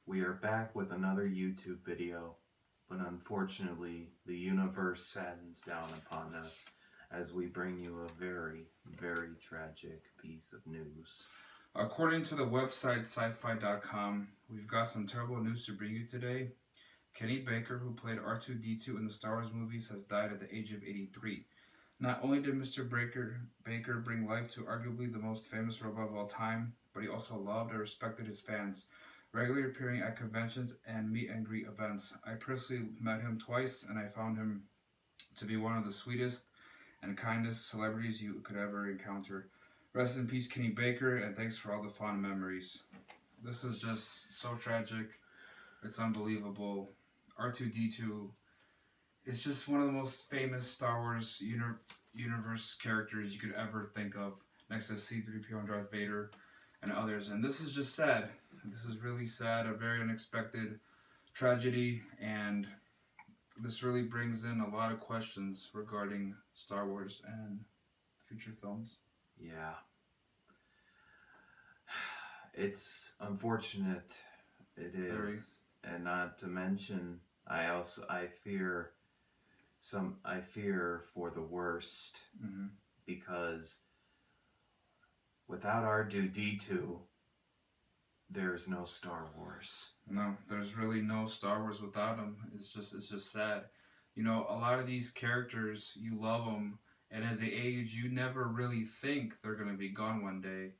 We are back with another YouTube video, but unfortunately, the universe saddens down upon us as we bring you a very, very tragic piece of news. According to the website sci-fi.com, we've got some terrible news to bring you today. Kenny Baker, who played R2-D2 in the Star Wars movies, has died at the age of 83. Not only did Mr. Baker bring life to arguably the most famous robot of all time, but he also loved and respected his fans, regularly appearing at conventions and meet and greet events. I personally met him twice, and I found him to be one of the sweetest and kindest celebrities you could ever encounter. Rest in peace, Kenny Baker, and thanks for all the fond memories. This is just so tragic. It's unbelievable. R2-D2 is just one of the most famous Star Wars universe characters you could ever think of, next to C-3PO and Darth Vader and others. And this is just sad. This is really sad, a very unexpected tragedy, and this really brings in a lot of questions regarding Star Wars and future films. Yeah. It's unfortunate. It is. Very. And not to mention, I fear for the worst, Mm-hmm. because without R2-D2, there's no Star Wars. No, there's really no Star Wars without him. It's just sad. You know, a lot of these characters, you love them, and as they age, you never really think they're gonna be gone one day.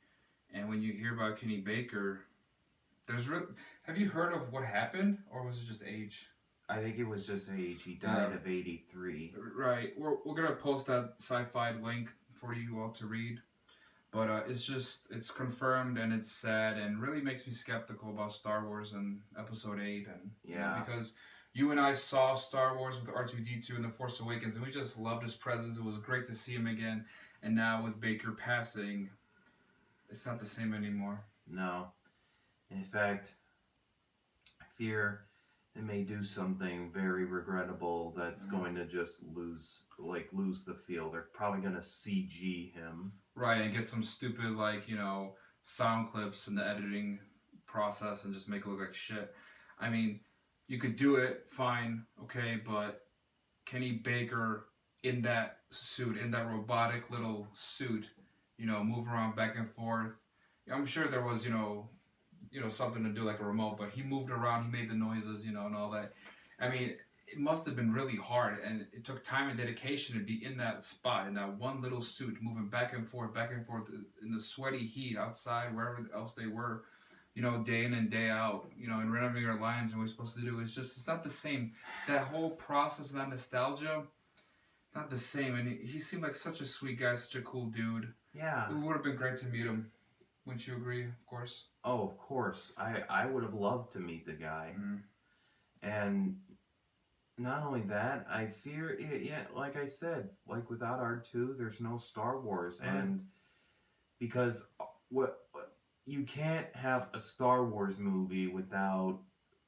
And when you hear about Kenny Baker, have you heard of what happened, or was it just age? I think it was just age. He died of 83. Right. We're gonna post that sci-fi link for you all to read. But it's confirmed, and it's sad, and really makes me skeptical about Star Wars and Episode 8. And Yeah. because you and I saw Star Wars with R2-D2 in The Force Awakens, and we just loved his presence. It was great to see him again. And now with Baker passing, it's not the same anymore. No. In fact, I fear they may do something very regrettable that's going to just lose the feel. They're probably going to CG him. Right, and get some stupid, sound clips in the editing process and just make it look like shit. I mean, you could do it, fine, okay, but Kenny Baker in that suit, in that robotic little suit, move around back and forth. I'm sure there was, something to do like a remote, but he moved around, he made the noises, and all that. I mean, it must have been really hard, and it took time and dedication to be in that spot, in that one little suit, moving back and forth in the sweaty heat outside, wherever else they were, day in and day out, and remembering our lines and what we're supposed to do. It's not the same. That whole process, that nostalgia, not the same. And he seemed like such a sweet guy, such a cool dude. Yeah. It would have been great to meet him. Wouldn't you agree, of course? Oh, of course. I would have loved to meet the guy. Mm-hmm. And not only that, I fear it, yeah, like I said, like without R2, there's no Star Wars. Right. And because you can't have a Star Wars movie without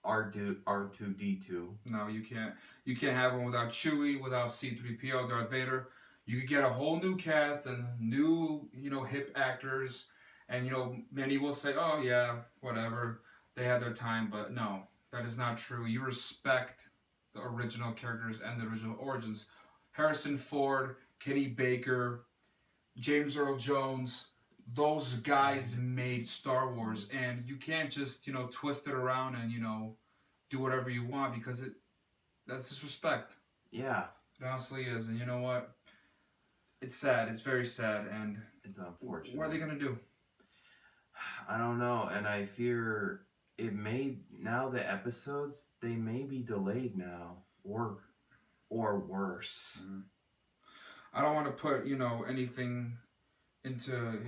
R2-D2. No, you can't. You can't have one without Chewie, without C-3PO, Darth Vader. You could get a whole new cast and new, hip actors. And, many will say, oh, yeah, whatever. They had their time. But no, that is not true. You respect the original characters and the original origins. Harrison Ford, Kenny Baker, James Earl Jones, those guys made Star Wars. And you can't just, twist it around and, do whatever you want, because that's disrespect. Yeah. It honestly is. And you know what? It's sad. It's very sad. And it's unfortunate. What are they going to do? I don't know. And I fear now the episodes, they may be delayed now, or worse. Mm-hmm. I don't want to put, anything into,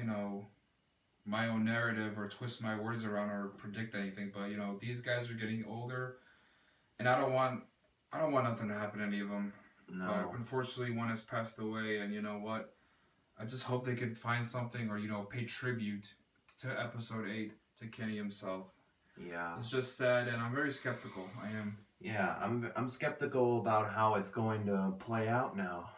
my own narrative or twist my words around or predict anything, but these guys are getting older, and I don't want nothing to happen to any of them. No. But unfortunately, one has passed away, and you know what? I just hope they could find something or pay tribute to Episode 8 to Kenny himself. Yeah. It's just sad, and I'm very skeptical. I am. Yeah, I'm skeptical about how it's going to play out now.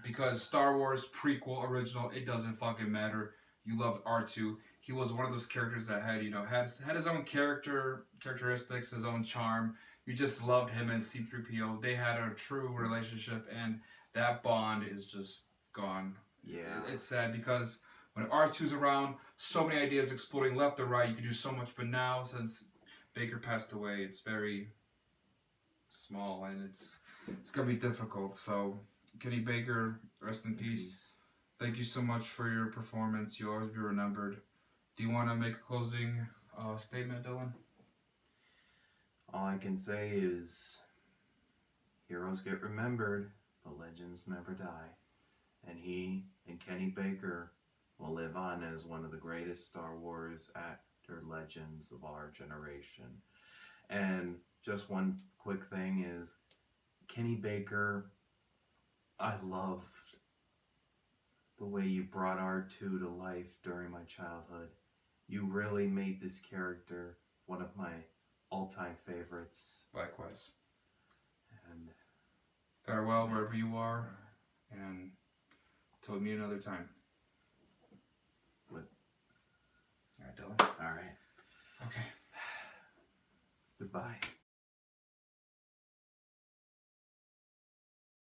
Because Star Wars prequel, original, it doesn't fucking matter. You loved R2. he was one of those characters that had, had his own characteristics, his own charm. You just loved him and C-3PO. They had a true relationship, and that bond is just gone. Yeah. It's sad because when R2's around, so many ideas exploding left or right. You can do so much, but now since Baker passed away, it's very small, and it's gonna be difficult. So, Kenny Baker, rest in peace. Thank you so much for your performance. You'll always be remembered. Do you want to make a closing statement, Dylan? All I can say is heroes get remembered, but legends never die. And he and Kenny Baker will live on as one of the greatest Star Wars actor legends of our generation. And just one quick thing is Kenny Baker, I loved the way you brought R2 to life during my childhood. You really made this character one of my all-time favorites. Likewise. And Farewell wherever you are, and till we meet another time. What? All right, Dylan. All right. Okay. Goodbye.